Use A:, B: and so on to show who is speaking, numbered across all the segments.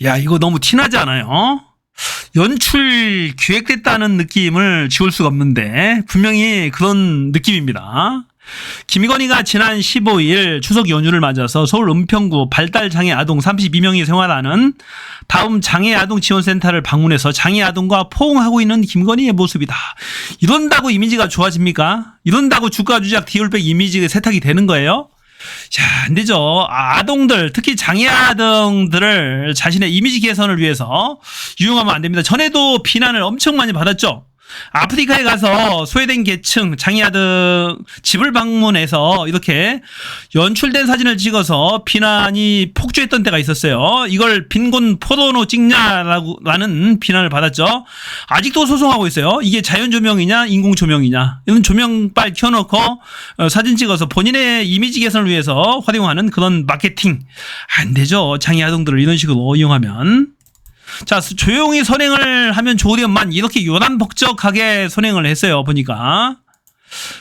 A: 야, 이거 너무 티나지 않아요? 연출 기획됐다는 느낌을 지울 수가 없는데 분명히 그런 느낌입니다. 김건희가 지난 15일 추석 연휴를 맞아서 서울 은평구 발달장애 아동 32명이 생활하는 다음 장애 아동 지원센터를 방문해서 장애 아동과 포옹하고 있는 김건희의 모습이다. 이런다고 이미지가 좋아집니까? 이런다고 주가 주작 디올백 이미지가 세탁이 되는 거예요? 자, 안 되죠. 아동들, 특히 장애 아동들을 자신의 이미지 개선을 위해서 이용하면 안 됩니다. 전에도 비난을 엄청 많이 받았죠. 아프리카에 가서 소외된 계층 장애아들 집을 방문해서 이렇게 연출된 사진을 찍어서 비난이 폭주했던 때가 있었어요. 이걸 빈곤 포르노 찍냐라는 비난을 받았죠. 아직도 소송하고 있어요. 이게 자연 조명이냐 인공 조명이냐. 이런 조명빨 켜놓고 사진 찍어서 본인의 이미지 개선을 위해서 활용하는 그런 마케팅. 안 되죠. 장애아동들을 이런 식으로 이용하면. 자, 조용히 선행을 하면 좋으련만 이렇게 요란벅적하게 선행을 했어요. 보니까.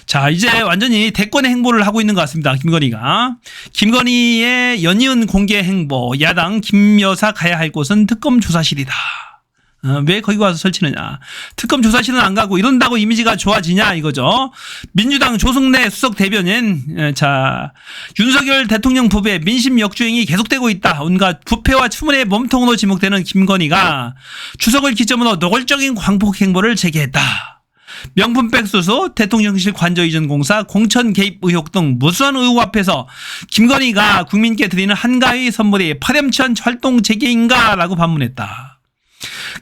A: 자, 이제 완전히 대권의 행보를 하고 있는 것 같습니다. 김건희가. 김건희의 연이은 공개 행보. 야당 김 여사 가야 할 곳은 특검 조사실이다. 왜 거기 가서 설치느냐. 특검 조사실은 안 가고 이런다고 이미지가 좋아지냐 이거죠. 민주당 조승래 수석 대변인. 자, 윤석열 대통령 부부의 민심 역주행이 계속되고 있다. 온갖 부패와 추문의 몸통으로 지목되는 김건희가 추석을 기점으로 노골적인 광폭 행보를 재개했다. 명품 백수수, 대통령실 관저 이전 공사, 공천 개입 의혹 등 무수한 의혹 앞에서 김건희가 국민께 드리는 한가위 선물이 파렴치한 활동 재개인가라고 반문했다.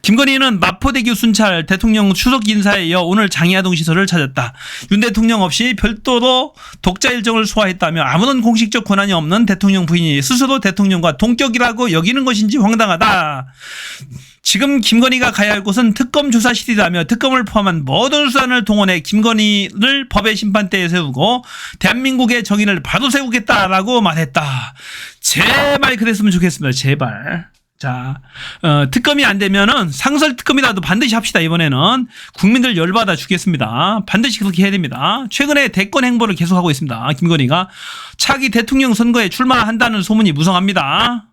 A: 김건희는 마포대교 순찰 대통령 추석 인사에 이어 오늘 장애아동 시설을 찾았다. 윤 대통령 없이 별도로 독자 일정을 소화했다며 아무런 공식적 권한이 없는 대통령 부인이 스스로 대통령과 동격이라고 여기는 것인지 황당하다. 지금 김건희가 가야 할 곳은 특검 조사실이라며 특검을 포함한 모든 수단을 동원해 김건희를 법의 심판대에 세우고 대한민국의 정의를 바로 세우겠다라고 말했다. 제발 그랬으면 좋겠습니다. 제발. 자, 특검이 안 되면은 상설 특검이라도 반드시 합시다. 이번에는 국민들 열받아 주겠습니다. 반드시 그렇게 해야 됩니다. 최근에 대권 행보를 계속하고 있습니다. 김건희가 차기 대통령 선거에 출마한다는 소문이 무성합니다.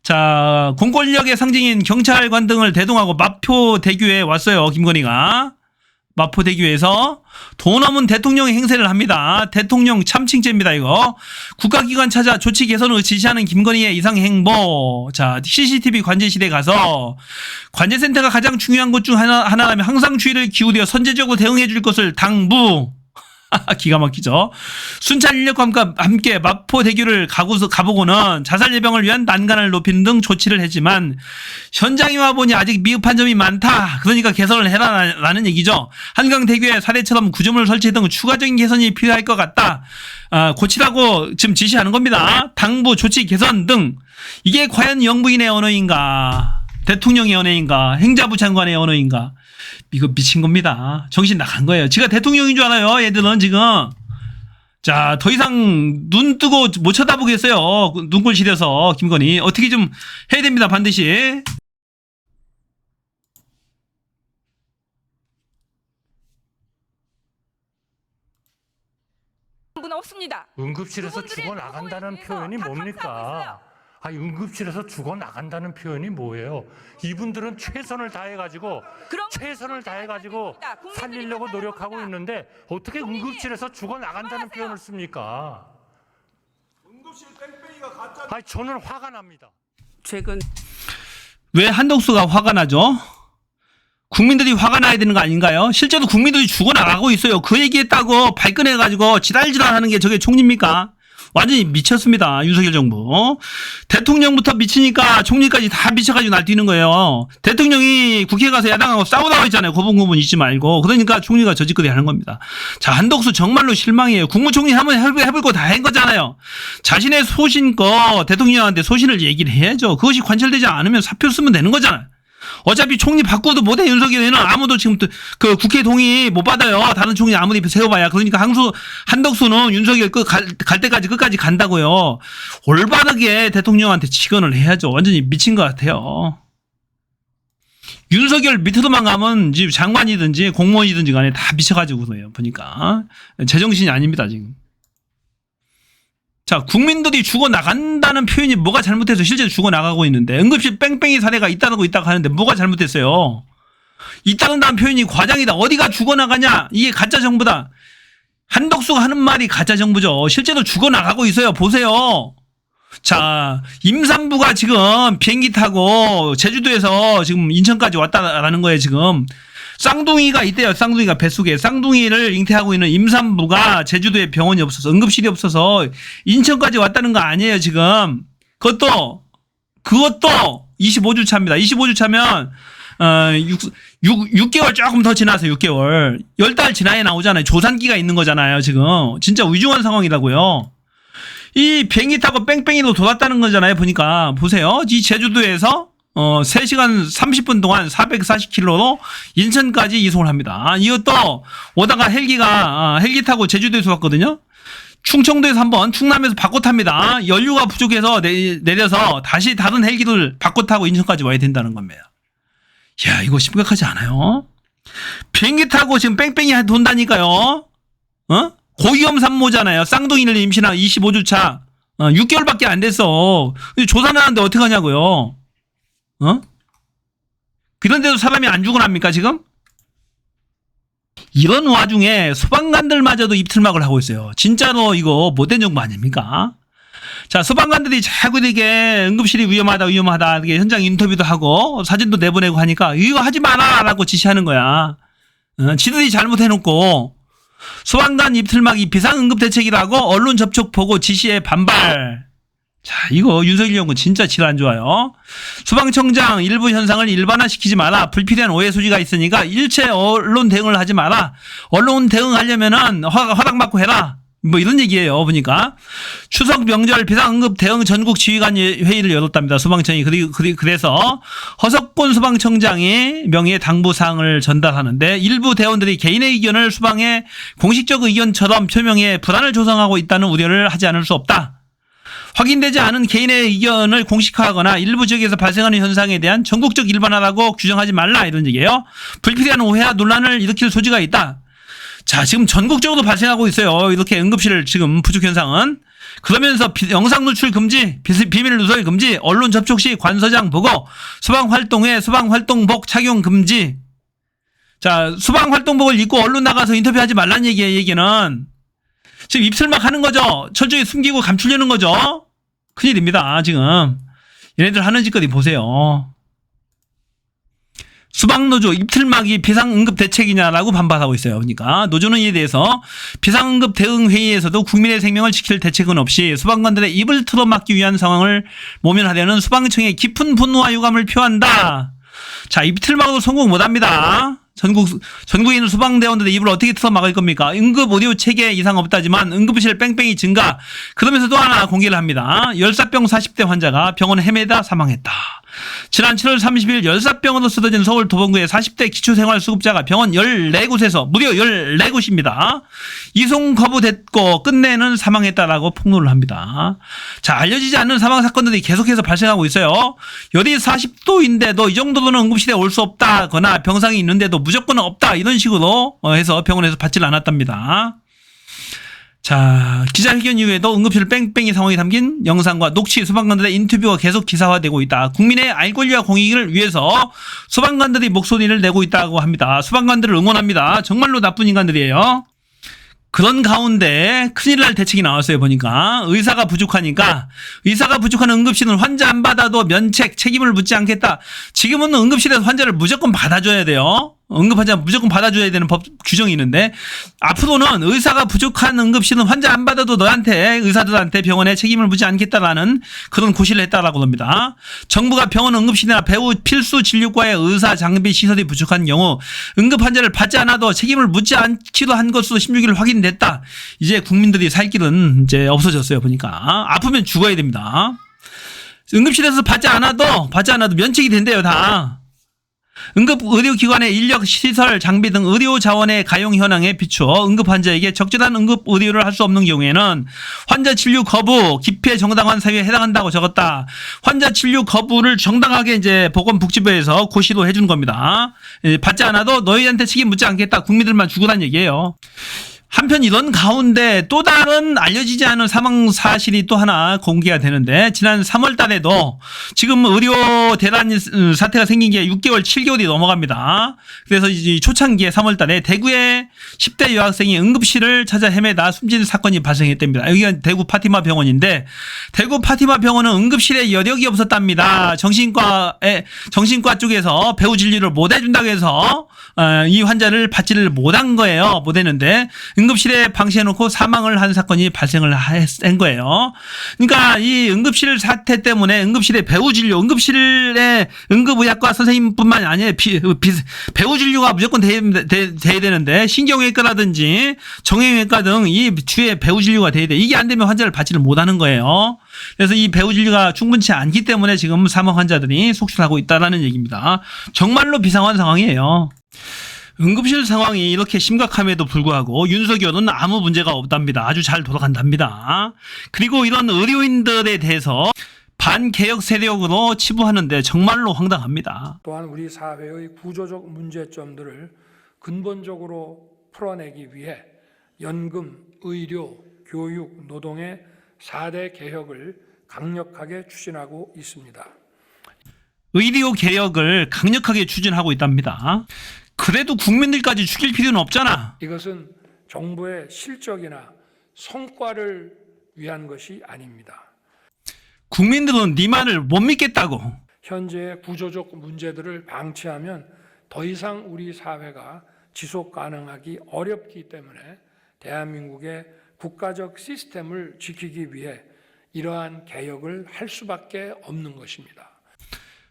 A: 자, 공권력의 상징인 경찰관 등을 대동하고 마포대교에 왔어요. 김건희가. 마포대교에서 돈 없는 대통령 행세를 합니다. 대통령 참칭죄입니다. 이거 국가기관 찾아 조치 개선을 지시하는 김건희의 이상 행보. 자, CCTV 관제실에 가서 관제센터가 가장 중요한 것 중 하나라면 항상 주의를 기울여 선제적으로 대응해 줄 것을 당부. 기가 막히죠. 순찰 인력과 함께 마포대교를 가보고는 자살 예방을 위한 난간을 높이는 등 조치를 했지만 현장에 와보니 아직 미흡한 점이 많다. 그러니까 개선을 해라라는 얘기죠. 한강대교에 사례처럼 구조물 설치 등 추가적인 개선이 필요할 것 같다. 고치라고 지금 지시하는 겁니다. 당부, 조치, 개선 등. 이게 과연 영부인의 언어인가? 대통령의 언어인가? 행자부 장관의 언어인가? 이거 미친 겁니다. 정신 나간 거예요. 지가 대통령인 줄 알아요. 얘들은 지금. 자, 더 이상 눈 뜨고 못 쳐다보겠어요. 눈꼴 시려서 김건희. 어떻게 좀 해야 됩니다. 반드시.
B: 분 없습니다.
C: 응급실에서 죽어나간다는 표현이 뭡니까? 아니, 응급실에서 죽어나간다는 표현이 뭐예요? 이분들은 최선을 다해가지고 살리려고 노력하고 있는데 어떻게 응급실에서 죽어나간다는 표현을 씁니까? 응급실 뺑뺑이가 가짜. 아니, 저는 화가 납니다.
B: 최근
A: 왜 한덕수가 화가 나죠? 국민들이 화가 나야 되는 거 아닌가요? 실제로 국민들이 죽어나가고 있어요. 그 얘기했다고 발끈해가지고 지랄지랄 하는 게 저게 총리입니까? 완전히 미쳤습니다. 윤석열 정부. 대통령부터 미치니까 총리까지 다 미쳐가지고 날뛰는 거예요. 대통령이 국회에 가서 야당하고 싸우다가 있잖아요. 고분고분 잊지 말고. 그러니까 총리가 저짓거리 하는 겁니다. 자, 한덕수 정말로 실망이에요. 국무총리 한번 해볼 거 다 한 거잖아요. 자신의 소신껏 대통령한테 소신을 얘기를 해야죠. 그것이 관철되지 않으면 사표 쓰면 되는 거잖아요. 어차피 총리 바꾸어도 못해. 윤석열이는 아무도 지금 그 국회 동의 못 받아요. 다른 총리 아무리 세워봐야. 그러니까 한덕수는 윤석열 갈 때까지 끝까지 간다고요. 올바르게 대통령한테 직언을 해야죠. 완전히 미친 것 같아요. 윤석열 밑으로만 가면 지금 장관이든지 공무원이든지 간에 다 미쳐가지고 그래요. 보니까 제정신이 아닙니다 지금. 자, 국민들이 죽어나간다는 표현이 뭐가 잘못해서 실제로 죽어나가고 있는데, 응급실 뺑뺑이 사례가 있다고 하는데 뭐가 잘못됐어요? 있다는 표현이 과장이다. 어디가 죽어나가냐? 이게 가짜 정부다. 한덕수가 하는 말이 가짜 정부죠. 실제로 죽어나가고 있어요. 보세요. 자, 임산부가 지금 비행기 타고 제주도에서 지금 인천까지 왔다라는 거예요, 지금. 쌍둥이가 있대요. 쌍둥이가 뱃속에. 쌍둥이를 잉태하고 있는 임산부가 제주도에 병원이 없어서, 응급실이 없어서 인천까지 왔다는 거 아니에요, 지금. 그것도 25주 차입니다. 25주 차면, 6개월 조금 더 지나서 6개월. 10달 지나야 나오잖아요. 조산기가 있는 거잖아요, 지금. 진짜 위중한 상황이라고요. 이 비행기 타고 뺑뺑이로 돌았다는 거잖아요, 보니까. 보세요. 이 제주도에서 3시간 30분 동안 440km로 인천까지 이송을 합니다. 이것도 오다가 헬기 타고 제주도에서 왔거든요. 충청도에서 한번 충남에서 바꿔 탑니다. 연료가 부족해서 내려서 다시 다른 헬기를 바꿔 타고 인천까지 와야 된다는 겁니다. 야, 이거 심각하지 않아요? 비행기 타고 지금 뺑뺑이 돈다니까요. 고위험 산모잖아요. 쌍둥이를 임신한 25주 차. 6개월밖에 안 됐어. 조산하는데 어떡하냐고요. 그런데도 사람이 안 죽어납니까, 지금? 이런 와중에 소방관들마저도 입틀막을 하고 있어요. 진짜로 이거 못된 정부 아닙니까? 자, 소방관들이 자꾸 이렇게 응급실이 위험하다, 이렇게 현장 인터뷰도 하고 사진도 내보내고 하니까 이거 하지 마라! 라고 지시하는 거야. 지들이 잘못해놓고 소방관 입틀막이 비상응급대책이라고 언론 접촉 보고 지시에 반발. 자, 이거 윤석열 정부 진짜 질 안 좋아요. 소방청장 일부 현상을 일반화시키지 마라. 불필요한 오해 소지가 있으니까 일체 언론 대응을 하지 마라. 언론 대응하려면은 허락받고 해라. 뭐 이런 얘기예요, 보니까. 추석 명절 비상응급 대응 전국 지휘관 회의를 열었답니다. 소방청이. 그래서 허석곤 소방청장이 명의의 당부사항을 전달하는데 일부 대원들이 개인의 의견을 소방의 공식적 의견처럼 표명해 불안을 조성하고 있다는 우려를 하지 않을 수 없다. 확인되지 않은 개인의 의견을 공식화하거나 일부 지역에서 발생하는 현상에 대한 전국적 일반화라고 규정하지 말라, 이런 얘기예요. 불필요한 오해와 논란을 일으킬 소지가 있다. 자, 지금 전국적으로 발생하고 있어요. 이렇게 응급실 지금 부족 현상은. 그러면서 영상 노출 금지, 비밀 누설 금지, 언론 접촉 시 관서장 보고, 소방활동에 소방활동복 착용 금지. 자, 소방활동복을 입고 언론 나가서 인터뷰하지 말란 얘기예요, 얘기는. 지금 입술막 하는 거죠. 철저히 숨기고 감추려는 거죠. 큰일입니다, 지금. 얘네들 하는 짓거리 보세요. 소방노조 입틀막이 비상응급대책이냐라고 반발하고 있어요. 그러니까 노조는 이에 대해서 비상응급 대응회의에서도 국민의 생명을 지킬 대책은 없이 소방관들의 입을 틀어막기 위한 상황을 모면하려는 소방청의 깊은 분노와 유감을 표한다. 자, 입틀막으로 성공 못합니다. 전국에 있는 소방대원들의 입을 어떻게 틀어막을 겁니까? 응급 의료 체계 이상 없다지만 응급실 뺑뺑이 증가. 그러면서 또 하나 공개를 합니다. 열사병 40대 환자가 병원에 헤매다 사망했다. 지난 7월 30일 열사병으로 쓰러진 서울 도봉구의 40대 기초생활수급자가 병원 14곳에서 무려 14곳입니다. 이송 거부됐고 끝내는 사망했다라고 폭로를 합니다. 자, 알려지지 않는 사망 사건들이 계속해서 발생하고 있어요. 열이 40도인데도 이 정도로는 응급실에 올 수 없다거나 병상이 있는데도 무조건 없다, 이런 식으로 해서 병원에서 받질 않았답니다. 자, 기자회견 이후에도 응급실 뺑뺑이 상황이 담긴 영상과 녹취, 소방관들의 인터뷰가 계속 기사화되고 있다. 국민의 알 권리와 공익을 위해서 소방관들이 목소리를 내고 있다고 합니다. 소방관들을 응원합니다. 정말로 나쁜 인간들이에요. 그런 가운데 큰일 날 대책이 나왔어요, 보니까. 의사가 부족한 응급실은 환자 안 받아도 면책, 책임을 묻지 않겠다. 지금은 응급실에서 환자를 무조건 받아줘야 돼요. 응급환자 무조건 받아줘야 되는 법 규정이 있는데, 앞으로는 의사가 부족한 응급실은 환자 안 받아도 의사들한테 병원에 책임을 묻지 않겠다라는 그런 고시를 했다라고 합니다. 정부가 병원 응급실이나 배후 필수 진료과의 의사 장비 시설이 부족한 경우 응급환자를 받지 않아도 책임을 묻지 않기로 한 것으로 16일 확인됐다. 이제 국민들이 살 길은 이제 없어졌어요, 보니까. 아프면 죽어야 됩니다. 응급실에서 받지 않아도 면책이 된대요, 다. 응급의료기관의 인력, 시설, 장비 등 의료 자원의 가용 현황에 비추어 응급환자에게 적절한 응급의료를 할 수 없는 경우에는 환자 진료 거부, 기피 정당한 사유에 해당한다고 적었다. 환자 진료 거부를 정당하게 이제 보건복지부에서 고시로 해준 겁니다. 받지 않아도 너희한테 책임 묻지 않겠다. 국민들만 죽으란 얘기예요. 한편 이런 가운데 또 다른 알려지지 않은 사망 사실이 또 하나 공개가 되는데, 지난 3월 달에도 지금 의료 대란 사태가 생긴 게 6개월, 7개월이 넘어갑니다. 그래서 이제 초창기에 3월 달에 대구의 10대 여학생이 응급실을 찾아 헤매다 숨진 사건이 발생했답니다. 여기가 대구 파티마 병원인데, 대구 파티마 병원은 응급실에 여력이 없었답니다. 정신과 쪽에서 배후 진료를 못 해준다고 해서 이 환자를 받지를 못한 거예요. 못했는데 응급실에 방치해놓고 사망을 한 사건이 발생을 한 거예요. 그러니까 이 응급실 사태 때문에 응급실의 배후 진료, 응급실의 응급의학과 선생님뿐만 아니라 배후 진료가 무조건 돼야 되는데, 신경외과라든지 정형외과 등 이 주에 배후 진료가 돼야 돼. 이게 안 되면 환자를 받지를 못하는 거예요. 그래서 이 배후 진료가 충분치 않기 때문에 지금 사망 환자들이 속출하고 있다는 얘기입니다. 정말로 비상한 상황이에요. 응급실 상황이 이렇게 심각함에도 불구하고 윤석열은 아무 문제가 없답니다. 아주 잘 돌아간답니다. 그리고 이런 의료인들에 대해서 반개혁 세력으로 치부하는데 정말로 황당합니다.
D: 또한 우리 사회의 구조적 문제점들을 근본적으로 풀어내기 위해 연금, 의료, 교육, 노동의 4대 개혁을 강력하게 추진하고 있습니다.
A: 의료 개혁을 강력하게 추진하고 있답니다. 그래도 국민들까지 죽일 필요는 없잖아.
D: 이것은 정부의 실적이나 성과를 위한 것이 아닙니다.
A: 국민들은 네 말을 못 믿겠다고.
D: 현재의 구조적 문제들을 방치하면 더 이상 우리 사회가 지속 가능하기 어렵기 때문에 대한민국의 국가적 시스템을 지키기 위해 이러한 개혁을 할 수밖에 없는 것입니다.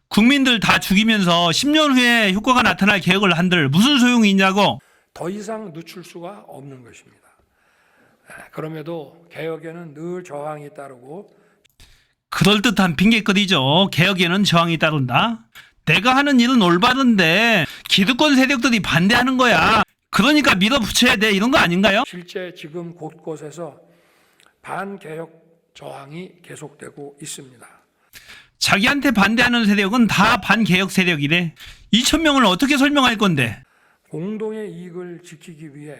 A: 국민들 다 죽이면서 10년 후에 효과가 나타날 개혁을 한들 무슨 소용이 있냐고.
D: 더 이상 늦출 수가 없는 것입니다. 그럼에도 개혁에는 늘 저항이 따르고,
A: 그럴듯한 핑계거리죠. 개혁에는 저항이 따른다. 내가 하는 일은 올바른데 기득권 세력들이 반대하는 거야. 그러니까 밀어붙여야 돼, 이런 거 아닌가요?
D: 실제 지금 곳곳에서 반개혁 저항이 계속되고 있습니다.
A: 자기한테 반대하는 세력은 다 반개혁 세력이래. 2,000명을 어떻게 설명할 건데.
D: 공동의 이익을 지키기 위해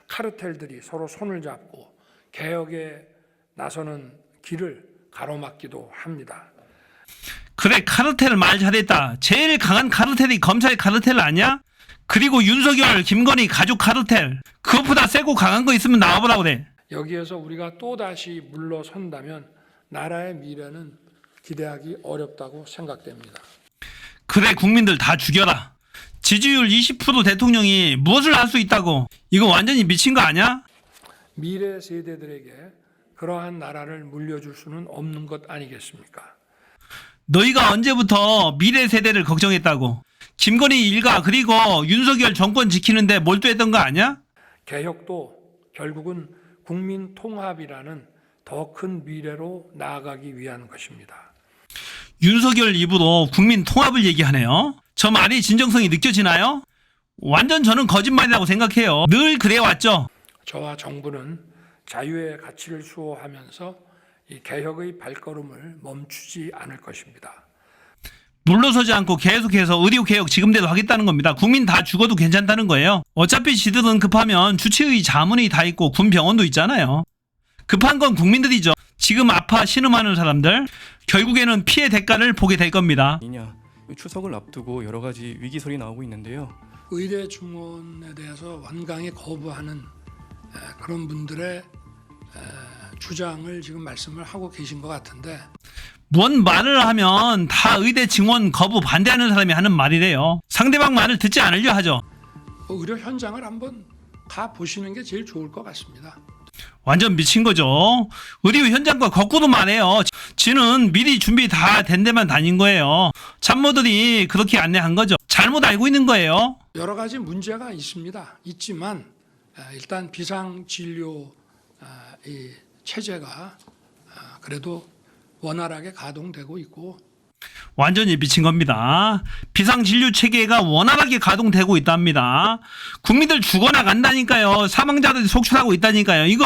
D: 카르텔들이 서로 손을 잡고 개혁에 나서는 길을 가로막기도 합니다.
A: 그래, 카르텔 말 잘했다. 제일 강한 카르텔이 검찰 카르텔 아니야? 그리고 윤석열, 김건희 가족 카르텔. 그것보다 세고 강한 거 있으면 나와보라고 그래.
D: 여기에서 우리가 또다시 물러선다면 나라의 미래는 기대하기 어렵다고 생각됩니다.
A: 그래, 국민들 다 죽여라. 지지율 20% 대통령이 무엇을 할 수 있다고. 이거 완전히 미친 거 아니야?
D: 미래 세대들에게 그러한 나라를 물려줄 수는 없는 것 아니겠습니까?
A: 너희가 언제부터 미래 세대를 걱정했다고. 김건희 일가 그리고 윤석열 정권 지키는데 몰두했던 거 아니야?
D: 개혁도 결국은 국민 통합이라는 더 큰 미래로 나아가기 위한 것입니다.
A: 윤석열 입으로 국민 통합을 얘기하네요. 저 말이 진정성이 느껴지나요? 완전 저는 거짓말이라고 생각해요. 늘 그래왔죠.
D: 저와 정부는 자유의 가치를 수호하면서 이 개혁의 발걸음을 멈추지 않을 것입니다.
A: 물러서지 않고 계속해서 의료개혁 지금대로 하겠다는 겁니다. 국민 다 죽어도 괜찮다는 거예요. 어차피 지들은 급하면 주치의 자문이 다 있고 군 병원도 있잖아요. 급한 건 국민들이죠. 지금 아파 신음하는 사람들, 결국에는 피해 대가를 보게 될 겁니다.
E: 추석을 앞두고 여러 가지 위기설이 나오고 있는데요.
D: 의대 증원에 대해서 완강히 거부하는 그런 분들의 주장을 지금 말씀을 하고 계신 것 같은데,
A: 뭔 말을 하면 다 의대 증원 거부 반대하는 사람이 하는 말이래요. 상대방 말을 듣지 않으려 하죠.
D: 의료 현장을 한번 가 보시는 게 제일 좋을 것 같습니다.
A: 완전 미친 거죠. 의료 현장과 거꾸로 말해요. 지는 미리 준비 다 된 데만 다닌 거예요. 참모들이 그렇게 안내한 거죠. 잘못 알고 있는 거예요.
D: 여러 가지 문제가 있지만 일단 비상진료 이 체제가 그래도 원활하게 가동되고 있고,
A: 완전히 미친 겁니다. 비상진료 체계가 원활하게 가동되고 있답니다. 국민들 죽어나간다니까요. 사망자들이 속출하고 있다니까요. 이거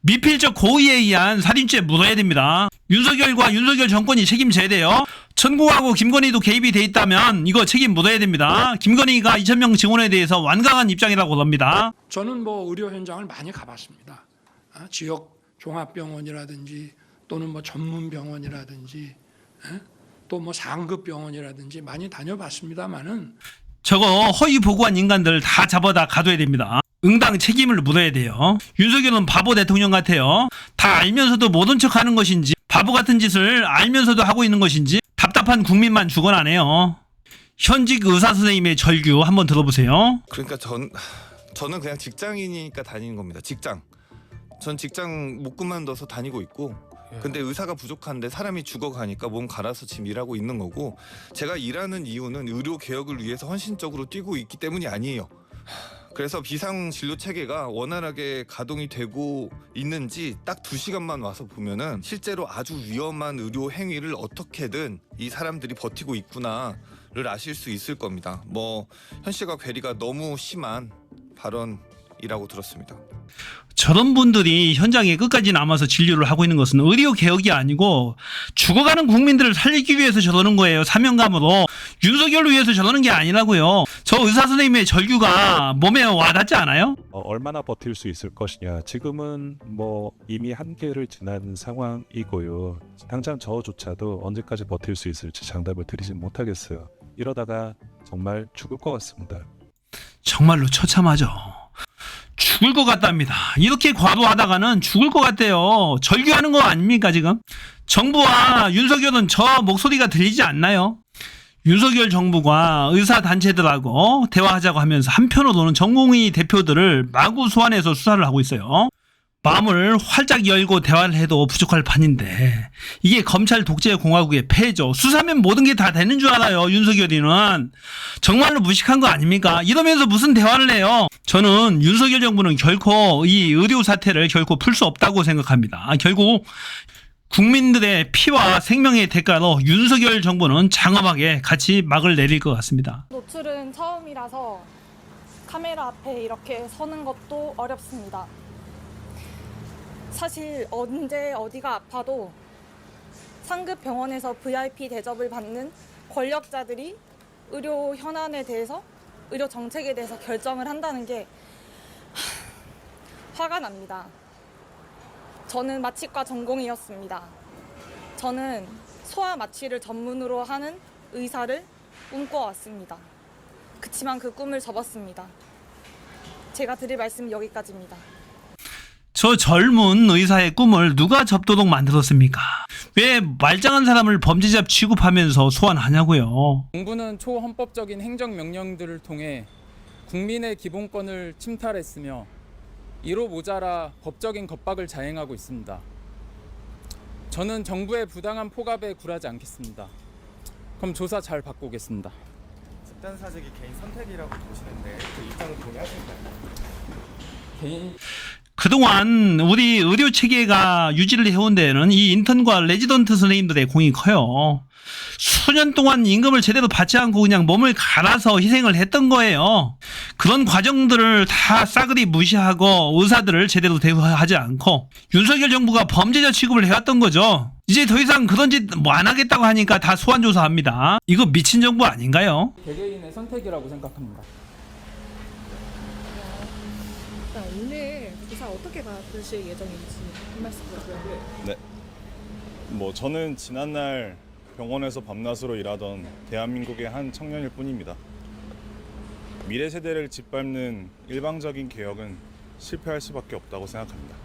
A: 미필적 고의에 의한 살인죄 물어야 됩니다. 윤석열과 윤석열 정권이 책임져야 돼요. 천공하고 김건희도 개입이 돼 있다면 이거 책임 묻어야 됩니다. 김건희가 2,000명 증언에 대해서 완강한 입장이라고 봅니다.
D: 저는 뭐 의료 현장을 많이 가봤습니다. 지역 종합병원이라든지 또는 뭐 전문 병원이라든지 또 뭐 상급 병원이라든지 많이 다녀봤습니다만은
A: 저거 허위 보고한 인간들 다 잡아다 가둬야 됩니다. 응당 책임을 묻어야 돼요. 윤석열은 바보 대통령 같아요. 다 알면서도 모른 척하는 것인지 바보 같은 짓을 알면서도 하고 있는 것인지 답답한 국민만 죽어나네요. 현직 의사 선생님의 절규 한번 들어보세요.
F: 그러니까 저는 그냥 직장인이니까 다니는 겁니다. 전 직장 못 그만둬서 다니고 있고, 근데 의사가 부족한데 사람이 죽어가니까 몸 갈아서 지금 일하고 있는 거고, 제가 일하는 이유는 의료 개혁을 위해서 헌신적으로 뛰고 있기 때문이 아니에요. 그래서 비상 진료 체계가 원활하게 가동이 되고 있는지 딱 2시간만 와서 보면은 실제로 아주 위험한 의료 행위를 어떻게든 이 사람들이 버티고 있구나를 아실 수 있을 겁니다. 뭐 현실과 괴리가 너무 심한 발언이라고 들었습니다.
A: 저런 분들이 현장에 끝까지 남아서 진료를 하고 있는 것은 의료 개혁이 아니고 죽어가는 국민들을 살리기 위해서 저러는 거예요. 사명감으로. 윤석열을 위해서 저러는 게 아니라고요. 저 의사 선생님의 절규가 몸에 와닿지 않아요?
G: 얼마나 버틸 수 있을 것이냐. 지금은 뭐 이미 한계를 지난 상황이고요. 당장 저조차도 언제까지 버틸 수 있을지 장담을 드리지 못하겠어요. 이러다가 정말 죽을 것 같습니다.
A: 정말로 처참하죠. 죽을 것 같답니다. 이렇게 과도하다가는 죽을 것 같대요. 절규하는 거 아닙니까 지금? 정부와 윤석열은 저 목소리가 들리지 않나요? 윤석열 정부가 의사단체들하고 대화하자고 하면서 한편으로는 전공의 대표들을 마구 소환해서 수사를 하고 있어요. 마음을 활짝 열고 대화를 해도 부족할 판인데 이게 검찰 독재 공화국의 폐해죠. 수사면 모든 게 다 되는 줄 알아요. 윤석열이는 정말로 무식한 거 아닙니까? 이러면서 무슨 대화를 해요. 저는 윤석열 정부는 결코 이 의료 사태를 결코 풀 수 없다고 생각합니다. 결국 국민들의 피와 생명의 대가로 윤석열 정부는 장엄하게 같이 막을 내릴 것 같습니다.
H: 노출은 처음이라서 카메라 앞에 이렇게 서는 것도 어렵습니다. 사실 언제 어디가 아파도 상급 병원에서 VIP 대접을 받는 권력자들이 의료 현안에 대해서, 의료 정책에 대해서 결정을 한다는 게 화가 납니다. 저는 마취과 전공이었습니다. 저는 소아 마취를 전문으로 하는 의사를 꿈꿔왔습니다. 그치만 그 꿈을 접었습니다. 제가 드릴 말씀은 여기까지입니다.
A: 저 젊은 의사의 꿈을 누가 접도록 만들었습니까? 왜 말짱한 사람을 범죄자 취급하면서 소환하냐고요.
I: 정부는 초헌법적인 행정명령들을 통해 국민의 기본권을 침탈했으며 이로 모자라 법적인 겁박을 자행하고 있습니다. 저는 정부의 부당한 포갑에 굴하지 않겠습니다. 그럼 조사 잘 받고 오겠습니다.
E: 집단 사직이 개인 선택이라고 보시는데 그 입장을 동의하실까요?
I: 개인
A: 그동안 우리 의료 체계가 유지를 해온 데에는 이 인턴과 레지던트 선생님들의 공이 커요. 수년 동안 임금을 제대로 받지 않고 그냥 몸을 갈아서 희생을 했던 거예요. 그런 과정들을 다 싸그리 무시하고 의사들을 제대로 대우하지 않고 윤석열 정부가 범죄자 취급을 해왔던 거죠. 이제 더 이상 그런 짓 뭐 안 하겠다고 하니까 다 소환조사합니다. 이거 미친 정부 아닌가요?
I: 개개인의 선택이라고 생각합니다.
H: 오늘 조사 어떻게 받으실 예정인지 한 말씀 부탁드립니다.
J: 네. 뭐 저는 지난날 병원에서 밤낮으로 일하던 대한민국의 한 청년일 뿐입니다. 미래 세대를 짓밟는 일방적인 개혁은 실패할 수밖에 없다고 생각합니다.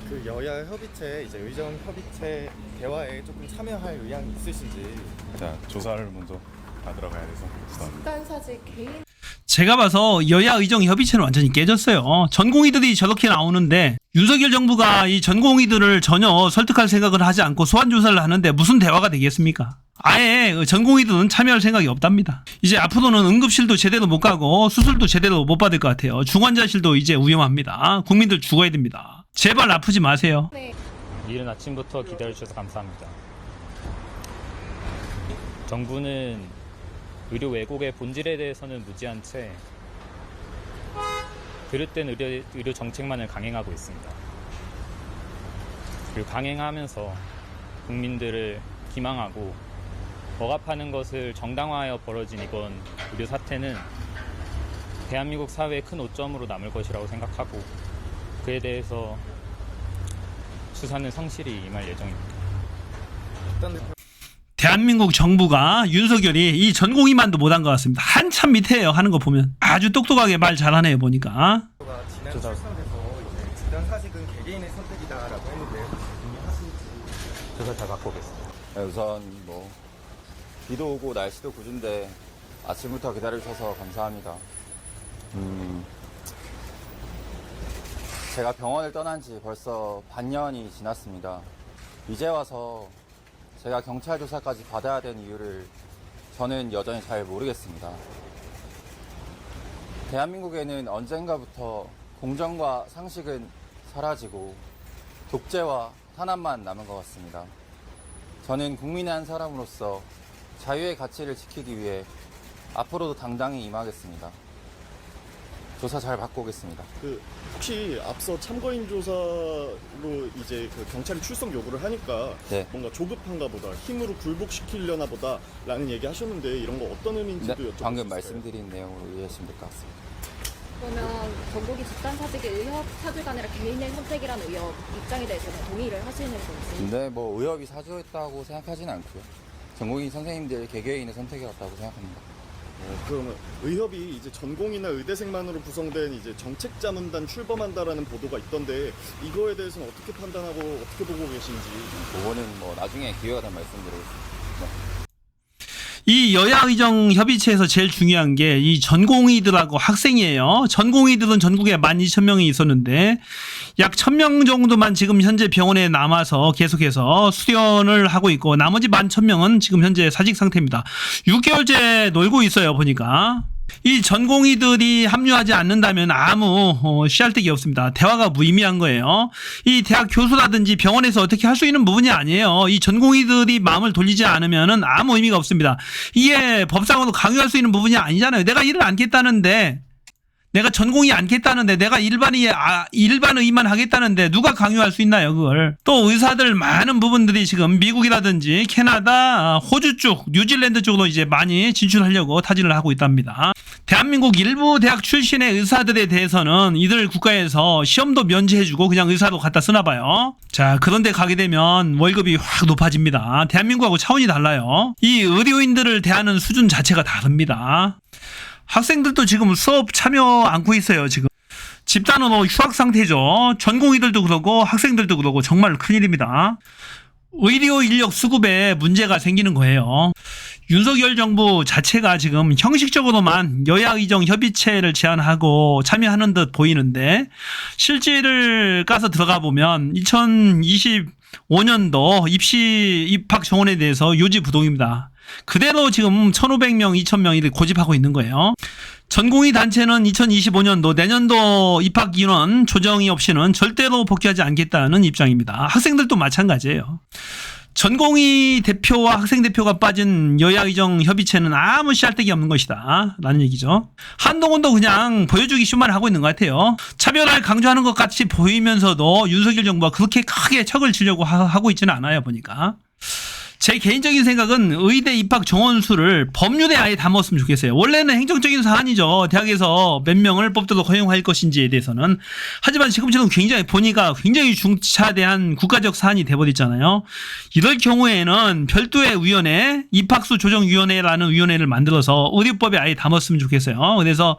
E: 그 여야 협의체, 이제 의정 협의체 대화에 조금 참여할 의향이 있으신지.
J: 자, 조사를 먼저 받으러 가야 돼서 죄송합니다.
H: 집단 사직 개인
A: 제가 봐서 여야 의정 협의체는 완전히 깨졌어요. 전공의들이 저렇게 나오는데 윤석열 정부가 이 전공의들을 전혀 설득할 생각을 하지 않고 소환조사를 하는데 무슨 대화가 되겠습니까? 아예 전공의들은 참여할 생각이 없답니다. 이제 앞으로는 응급실도 제대로 못 가고 수술도 제대로 못 받을 것 같아요. 중환자실도 이제 위험합니다. 국민들 죽어야 됩니다. 제발 아프지 마세요.
K: 이른 아침부터 기다려주셔서 감사합니다. 정부는 의료 왜곡의 본질에 대해서는 무지한 채 그릇된 의료 정책만을 강행하고 있습니다. 강행하면서 국민들을 기망하고 억압하는 것을 정당화하여 벌어진 이번 의료 사태는 대한민국 사회의 큰 오점으로 남을 것이라고 생각하고 그에 대해서 수사는 성실히 임할 예정입니다.
A: 대한민국 정부가 윤석열이 이 전공의만도 못한 것 같습니다. 한참 밑에요. 하는 거 보면 아주 똑똑하게 말 잘하네요. 보니까.
E: 지난 출산돼서 이제 진단사직은 개개인의 선택이다라고 했는데
K: 조사 잘 받고 오겠습니다.
L: 우선 뭐 비도 오고 날씨도 궂은데 아침부터 기다려주셔서 감사합니다. 제가 병원을 떠난 지 벌써 반년이 지났습니다. 이제 와서 제가 경찰 조사까지 받아야 되는 이유를 저는 여전히 잘 모르겠습니다. 대한민국에는 언젠가부터 공정과 상식은 사라지고 독재와 탄압만 남은 것 같습니다. 저는 국민의 한 사람으로서 자유의 가치를 지키기 위해 앞으로도 당당히 임하겠습니다. 조사 잘 받고 오겠습니다.
M: 혹시 앞서 참고인 조사로 이제 경찰이 출석 요구를 하니까 뭔가 조급한가 보다, 힘으로 굴복시키려나 보다라는 얘기 하셨는데 이런 거 어떤 의미인지도 여쭤보고 싶어요.
L: 방금 말씀드린 내용으로 이해하시면 될 것 같습니다.
N: 그러면 전국이 집단사직의 의협 사주가 아니라 개인의 선택이라는 의협 입장에 대해서는 동의를 하시는 건지?
L: 네, 뭐 의협이 사주했다고 생각하지는 않고요. 전공의 선생님들 개개인의 선택이었다고 생각합니다.
M: 그러면 의협이 이제 전공이나 의대생만으로 구성된 이제 정책자문단 출범한다라는 보도가 있던데 이거에 대해서는 어떻게 판단하고 어떻게 보고 계신지?
L: 그거는 뭐 나중에 기회가 되면 말씀드리겠습니다.
A: 이 여야의정 협의체에서 제일 중요한 게 이 전공의들하고 학생이에요. 전공의들은 전국에 12,000명이 있었는데 약 1,000명 정도만 지금 현재 병원에 남아서 계속해서 수련을 하고 있고 나머지 11,000명은 지금 현재 사직 상태입니다. 6개월째 놀고 있어요. 보니까. 이 전공의들이 합류하지 않는다면 아무 씨알데기 없습니다. 대화가 무의미한 거예요. 이 대학 교수라든지 병원에서 어떻게 할 수 있는 부분이 아니에요. 이 전공의들이 마음을 돌리지 않으면 아무 의미가 없습니다. 이게 법상으로 강요할 수 있는 부분이 아니잖아요. 내가 일을 안겠다는데, 내가 전공이 않겠다는데, 내가 일반의만 하겠다는데 누가 강요할 수 있나요, 그걸? 또 의사들 많은 부분들이 지금 미국이라든지 캐나다, 호주 쪽, 뉴질랜드 쪽으로 이제 많이 진출하려고 타진을 하고 있답니다. 대한민국 일부 대학 출신의 의사들에 대해서는 이들 국가에서 시험도 면제해주고 그냥 의사로 갖다 쓰나 봐요. 자, 그런데 가게 되면 월급이 확 높아집니다. 대한민국하고 차원이 달라요. 이 의료인들을 대하는 수준 자체가 다릅니다. 학생들도 지금 수업 참여 않고 있어요. 지금 집단으로 휴학 상태죠. 전공의들도 그러고 학생들도 그러고 정말 큰일입니다. 의료 인력 수급에 문제가 생기는 거예요. 윤석열 정부 자체가 지금 형식적으로만 여야의정 협의체를 제안하고 참여하는 듯 보이는데 실질을 까서 들어가 보면 2025년도 입학 정원에 대해서 요지부동입니다. 그대로 지금 1,500명, 2,000명이 고집하고 있는 거예요. 전공의 단체는 2025년도 내년도 입학 인원 조정이 없이는 절대로 복귀하지 않겠다는 입장입니다. 학생들도 마찬가지예요. 전공의 대표와 학생 대표가 빠진 여야의정 협의체는 아무 씨알데기 없는 것이다 라는 얘기죠. 한동훈도 그냥 보여주기 쇼만 하고 있는 것 같아요. 차별을 강조하는 것 같이 보이면서도 윤석열 정부가 그렇게 크게 척을 지려고 하고 있지는 않아요. 보니까. 제 개인적인 생각은 의대 입학 정원 수를 법률에 아예 담았으면 좋겠어요. 원래는 행정적인 사안이죠. 대학에서 몇 명을 뽑도록 허용할 것인지에 대해서는. 하지만 지금처럼 보니까 굉장히 중차대한 국가적 사안이 돼버렸잖아요. 이럴 경우에는 별도의 위원회, 입학수 조정위원회라는 위원회를 만들어서 의료법에 아예 담았으면 좋겠어요. 그래서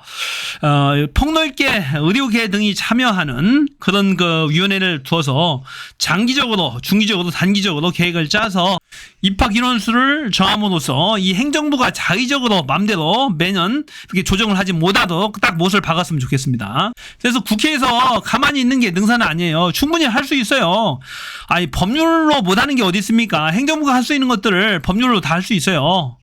A: 폭넓게 의료계 등이 참여하는 그런 그 위원회를 두어서 장기적으로, 중기적으로, 단기적으로 계획을 짜서 입학 인원수를 정함으로써 이 행정부가 자의적으로 맘대로 매년 이렇게 조정을 하지 못하도록 딱 못을 박았으면 좋겠습니다. 그래서 국회에서 가만히 있는 게 능사는 아니에요. 충분히 할 수 있어요. 아니 법률로 못하는 게 어디 있습니까? 행정부가 할 수 있는 것들을 법률로 다 할 수 있어요.